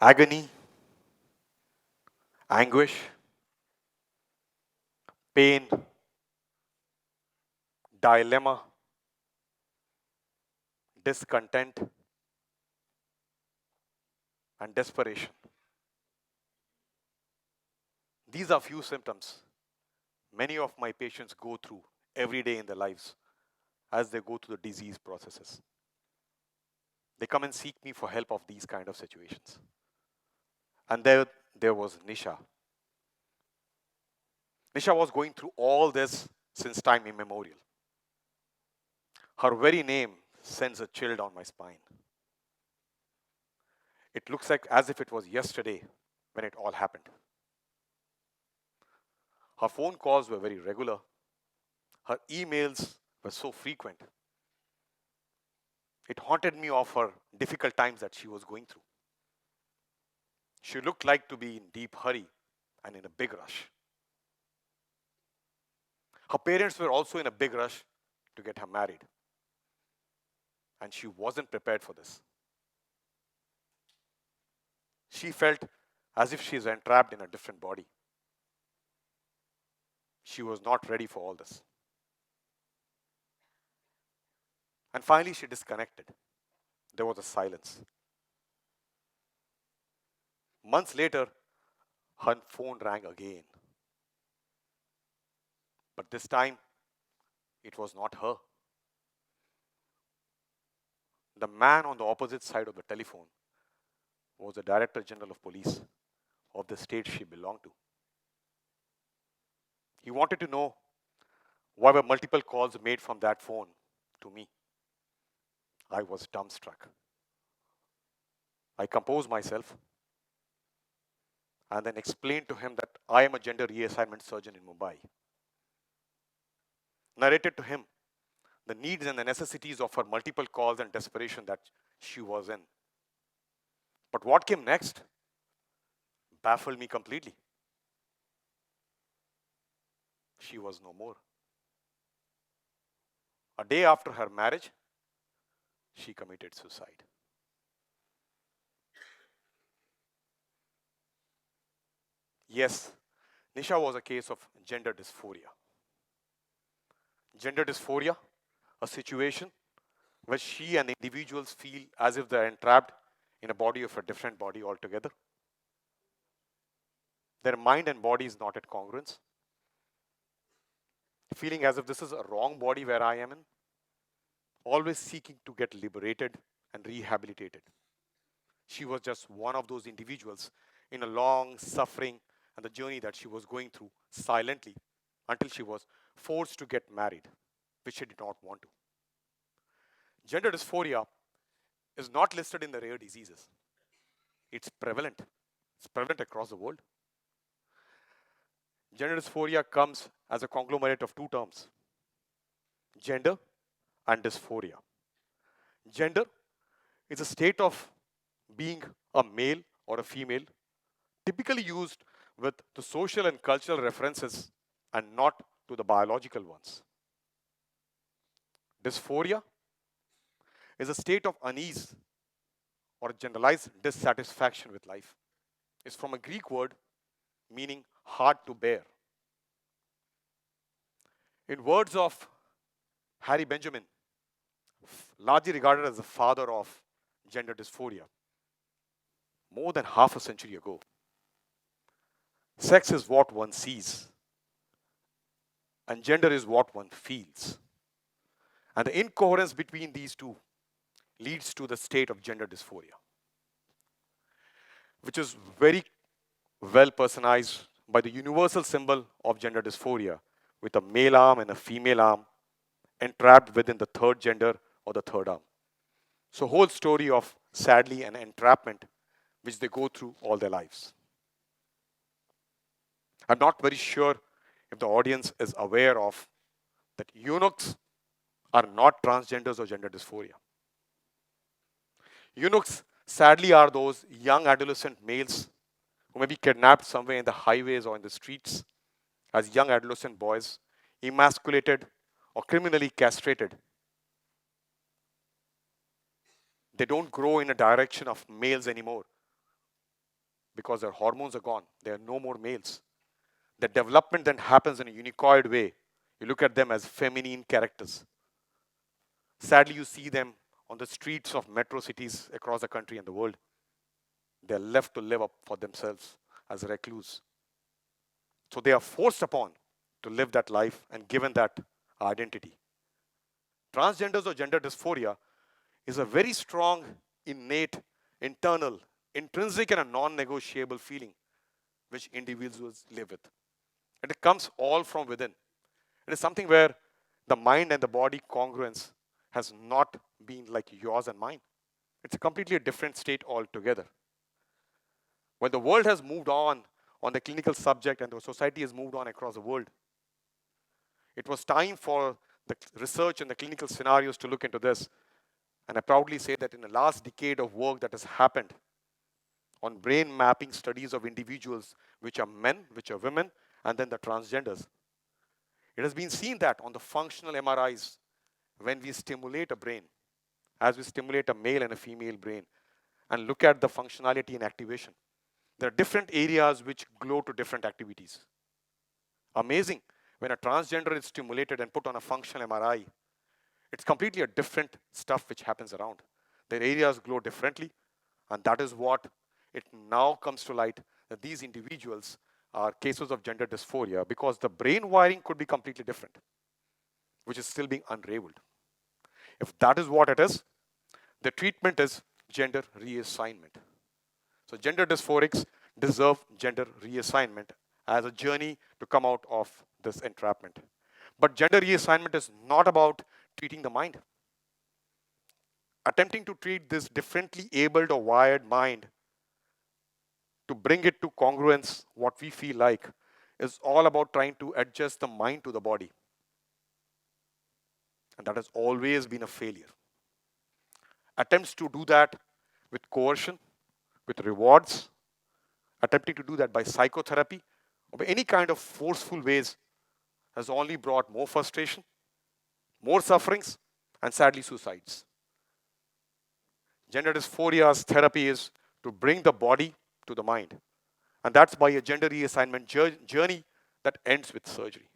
agony, anguish, pain, dilemma, discontent, and desperation. These are few symptoms many of my patients go through every day in their lives as they go through the disease processes. They come and seek me for help of these kind of situations. And there was Nisha. Nisha was going through all this since time immemorial. Her very name sends a chill down my spine. It looks like as if it was yesterday when it all happened. Her phone calls were very regular. Her emails were so frequent. It haunted me of her difficult times that she was going through. She looked like to be in deep hurry and in a big rush. Her parents were also in a big rush to get her married. And she wasn't prepared for this. She felt as if she is entrapped in a different body. She was not ready for all this. And finally, she disconnected. There was a silence. Months later, her phone rang again. But this time, it was not her. The man on the opposite side of the telephone was the Director General of Police of the state she belonged to. He wanted to know why were multiple calls made from that phone to me. I was dumbstruck. I composed myself and then explained to him that I am a gender reassignment surgeon in Mumbai. Narrated to him the needs and the necessities of her multiple calls and desperation that she was in. But what came next baffled me completely. She was no more. A day after her marriage, she committed suicide. Yes, Nisha was a case of gender dysphoria. Gender dysphoria, a situation where she and individuals feel as if they're entrapped in a body of a different body altogether. Their mind and body is not at congruence. Feeling as if this is a wrong body where I am in. Always seeking to get liberated and rehabilitated. She was just one of those individuals in a long suffering and the journey that she was going through silently until she was forced to get married, which she did not want to. Gender dysphoria is not listed in the rare diseases. It's prevalent. It's prevalent across the world. Gender dysphoria comes as a conglomerate of two terms, gender and dysphoria. Gender is a state of being a male or a female, typically used with the social and cultural references and not to the biological ones. Dysphoria is a state of unease or generalized dissatisfaction with life. It's from a Greek word meaning hard to bear. In words of Harry Benjamin, largely regarded as the father of gender dysphoria, more than half a century ago, sex is what one sees, and gender is what one feels. And the incoherence between these two leads to the state of gender dysphoria, which is very well personalized by the universal symbol of gender dysphoria, with a male arm and a female arm entrapped within the third gender or the third arm. So whole story of sadly an entrapment which they go through all their lives. I'm not very sure if the audience is aware of that eunuchs are not transgenders or gender dysphoria. Eunuchs sadly are those young adolescent males who may be kidnapped somewhere in the highways or in the streets as young adolescent boys, emasculated or criminally castrated. They don't grow in a direction of males anymore. because their hormones are gone. They are no more males. The development then happens in a unicoid way. You look at them as feminine characters. Sadly, you see them on the streets of metro cities across the country and the world. They're left to live up for themselves as recluse. So they are forced upon to live that life and given that identity. Transgenders or gender dysphoria is a very strong, innate, internal, intrinsic, and a non-negotiable feeling which individuals live with. And it comes all from within. It is something where the mind and the body congruence has not been like yours and mine. It's a completely different state altogether. When the world has moved on the clinical subject and the society has moved on across the world, it was time for the research and the clinical scenarios to look into this. And I proudly say that in the last decade of work that has happened on brain mapping studies of individuals which are men, which are women, and then the transgenders, it has been seen that on the functional MRIs, when we stimulate a brain, as we stimulate a male and a female brain, and look at the functionality and activation, there are different areas which glow to different activities. Amazing. When a transgender is stimulated and put on a functional MRI, it's completely a different stuff which happens around. Their areas glow differently, and that is what it now comes to light that these individuals are cases of gender dysphoria because the brain wiring could be completely different, which is still being unraveled. If that is what it is, the treatment is gender reassignment. So gender dysphorics deserve gender reassignment as a journey to come out of this entrapment. But gender reassignment is not about treating the mind. Attempting to treat this differently abled or wired mind to bring it to congruence, what we feel like, is all about trying to adjust the mind to the body. And that has always been a failure. Attempts to do that with coercion, with rewards, attempting to do that by psychotherapy, or by any kind of forceful ways has only brought more frustration, more sufferings, and sadly suicides. Gender dysphoria's therapy is to bring the body to the mind. And that's by a gender reassignment journey that ends with surgery.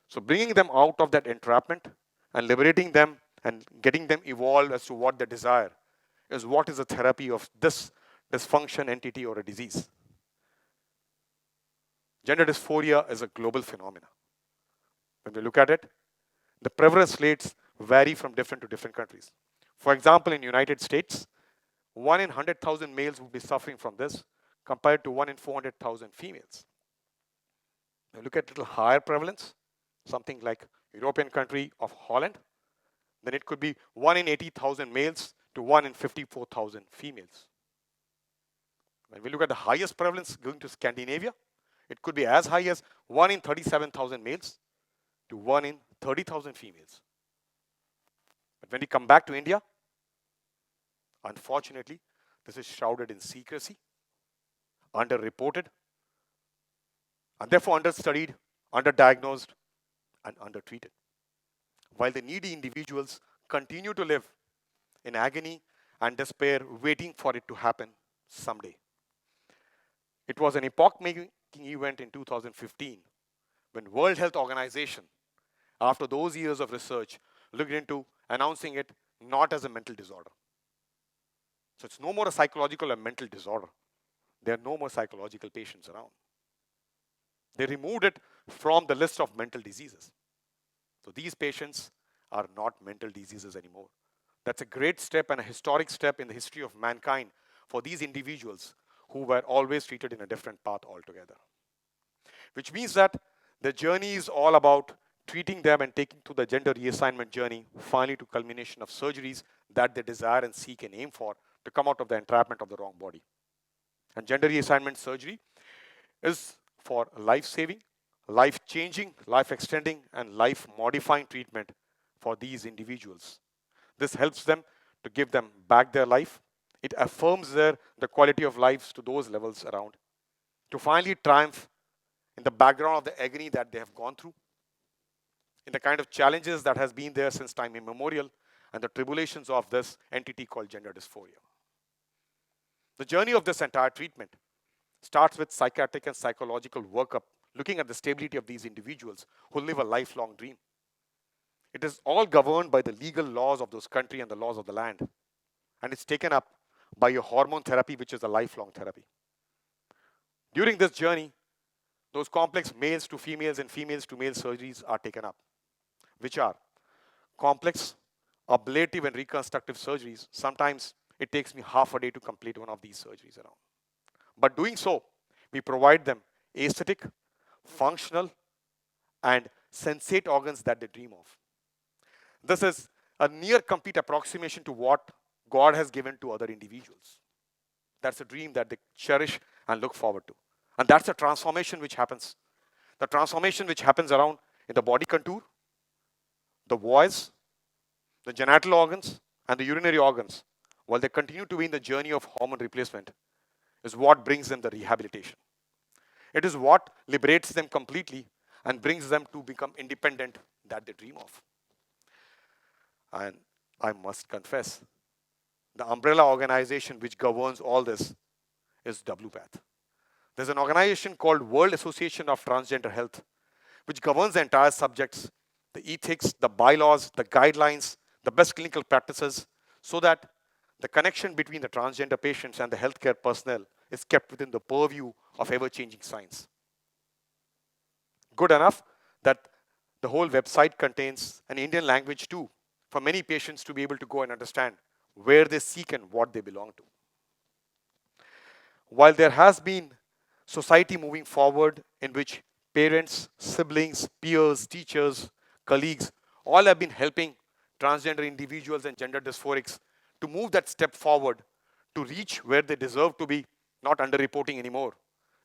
So bringing them out of that entrapment and liberating them and getting them evolved as to what they desire is what is the therapy of this dysfunction entity or a disease. Gender dysphoria is a global phenomenon. When we look at it, the prevalence rates vary from different to different countries. For example, in the United States, 1 in 100,000 males would be suffering from this compared to 1 in 400,000 females. When we look at a little higher prevalence, something like European country of Holland, then it could be 1 in 80,000 males to 1 in 54,000 females. When we look at the highest prevalence going to Scandinavia, it could be as high as 1 in 37,000 males to 1 in 30,000 females. But when we come back to India, unfortunately, this is shrouded in secrecy, underreported, and therefore understudied, underdiagnosed, and undertreated. While the needy individuals continue to live in agony and despair, waiting for it to happen someday. It was an epoch-making event in 2015 when World Health Organization, after those years of research, looked into announcing it not as a mental disorder. So it's no more a psychological or mental disorder. There are no more psychological patients around. They removed it from the list of mental diseases. So these patients are not mental diseases anymore. That's a great step and a historic step in the history of mankind for these individuals who were always treated in a different path altogether. Which means that the journey is all about treating them and taking to the gender reassignment journey, finally to culmination of surgeries that they desire and seek and aim for to come out of the entrapment of the wrong body. And gender reassignment surgery is for life-saving, life-changing, life-extending, and life-modifying treatment for these individuals. This helps them to give them back their life. It affirms the quality of lives to those levels around, to finally triumph in the background of the agony that they have gone through, in the kind of challenges that has been there since time immemorial, and the tribulations of this entity called gender dysphoria. The journey of this entire treatment Starts with psychiatric and psychological workup, looking at the stability of these individuals who live a lifelong dream. It is all governed by the legal laws of those country and the laws of the land. And it's taken up by a hormone therapy, which is a lifelong therapy. During this journey, those complex males to females and females to male surgeries are taken up, which are complex, ablative, and reconstructive surgeries. Sometimes it takes me half a day to complete one of these surgeries around. But doing so, we provide them aesthetic, functional, and sensate organs that they dream of. This is a near complete approximation to what God has given to other individuals. That's a dream that they cherish and look forward to. And that's a transformation which happens. The transformation which happens around in the body contour, the voice, the genital organs, and the urinary organs, while they continue to be in the journey of hormone replacement, is what brings them the rehabilitation. It is what liberates them completely and brings them to become independent that they dream of. And I must confess, the umbrella organization which governs all this is WPATH. There's an organization called World Association of Transgender Health, which governs the entire subjects, the ethics, the bylaws, the guidelines, the best clinical practices, so that the connection between the transgender patients and the healthcare personnel is kept within the purview of ever-changing science. Good enough that the whole website contains an Indian language too, for many patients to be able to go and understand where they seek and what they belong to. While there has been society moving forward in which parents, siblings, peers, teachers, colleagues, all have been helping transgender individuals and gender dysphorics to move that step forward to reach where they deserve to be, not underreporting anymore.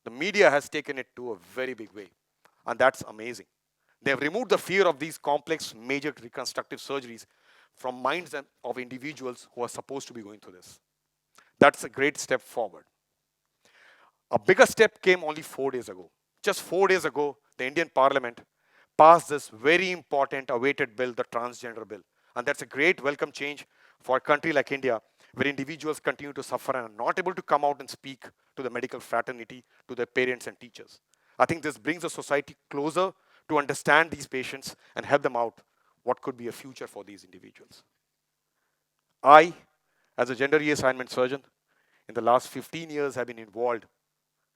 The media has taken it to a very big way, and that's amazing. They have removed the fear of these complex, major reconstructive surgeries from minds of individuals who are supposed to be going through this. That's a great step forward. A bigger step came only 4 days ago. Just 4 days ago, the Indian Parliament passed this very important awaited bill, the transgender bill. And that's a great welcome change for a country like India, where individuals continue to suffer and are not able to come out and speak to the medical fraternity, to their parents and teachers. I think this brings the society closer to understand these patients and help them out what could be a future for these individuals. I, as a gender reassignment surgeon, in the last 15 years have been involved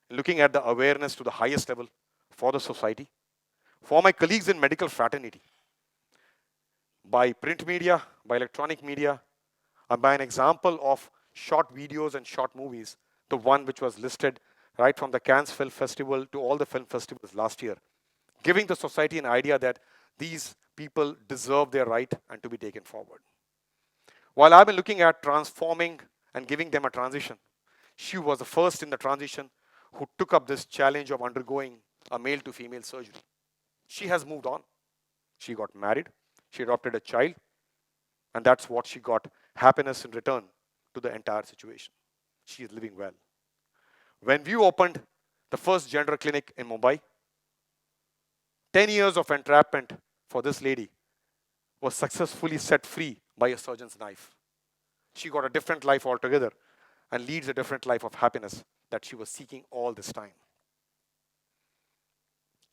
in looking at the awareness to the highest level for the society, for my colleagues in medical fraternity, by print media, by electronic media, and by an example of short videos and short movies, the one which was listed right from the Cannes Film Festival to all the film festivals last year, giving the society an idea that these people deserve their right and to be taken forward. While I've been looking at transforming and giving them a transition, she was the first in the transition who took up this challenge of undergoing a male to female surgery. She has moved on. She got married. She adopted a child. And that's what she got, happiness in return to the entire situation. She is living well. When we opened the first gender clinic in Mumbai, 10 years of entrapment for this lady was successfully set free by a surgeon's knife. She got a different life altogether and leads a different life of happiness that she was seeking all this time.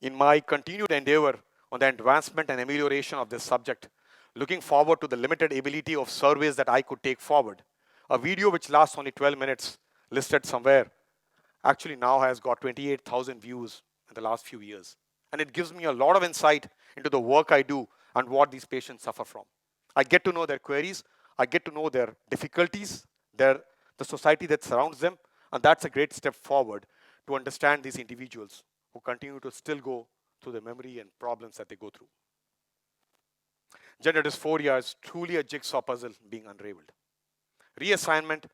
In my continued endeavor on the advancement and amelioration of this subject, looking forward to the limited ability of surveys that I could take forward, a video which lasts only 12 minutes, listed somewhere, actually now has got 28,000 views in the last few years. And it gives me a lot of insight into the work I do and what these patients suffer from. I get to know their queries, I get to know their difficulties, the society that surrounds them, and that's a great step forward to understand these individuals who continue to still go through the memory and problems that they go through. Gender dysphoria is truly a jigsaw puzzle being unraveled. Reassignment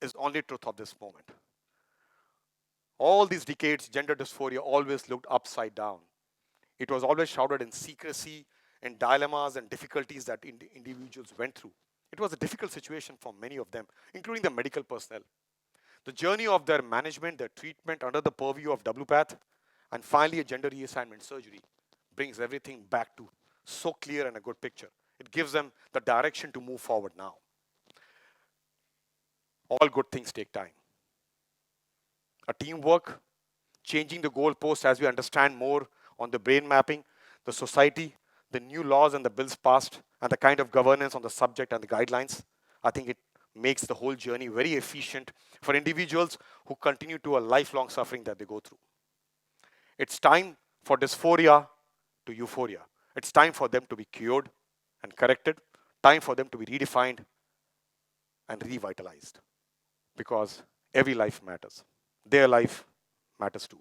is only truth of this moment. All these decades, gender dysphoria always looked upside down. It was always shrouded in secrecy and dilemmas and difficulties that individuals went through. It was a difficult situation for many of them, including the medical personnel. The journey of their management, their treatment under the purview of WPATH, and finally a gender reassignment surgery brings everything back to so clear and a good picture. It gives them the direction to move forward now. All good things take time. a teamwork, changing the goalpost as we understand more on the brain mapping, the society, the new laws and the bills passed, and the kind of governance on the subject and the guidelines. I think it makes the whole journey very efficient for individuals who continue to a lifelong suffering that they go through. It's time for dysphoria to euphoria. It's time for them to be cured and corrected, time for them to be redefined and revitalized because every life matters. Their life matters too.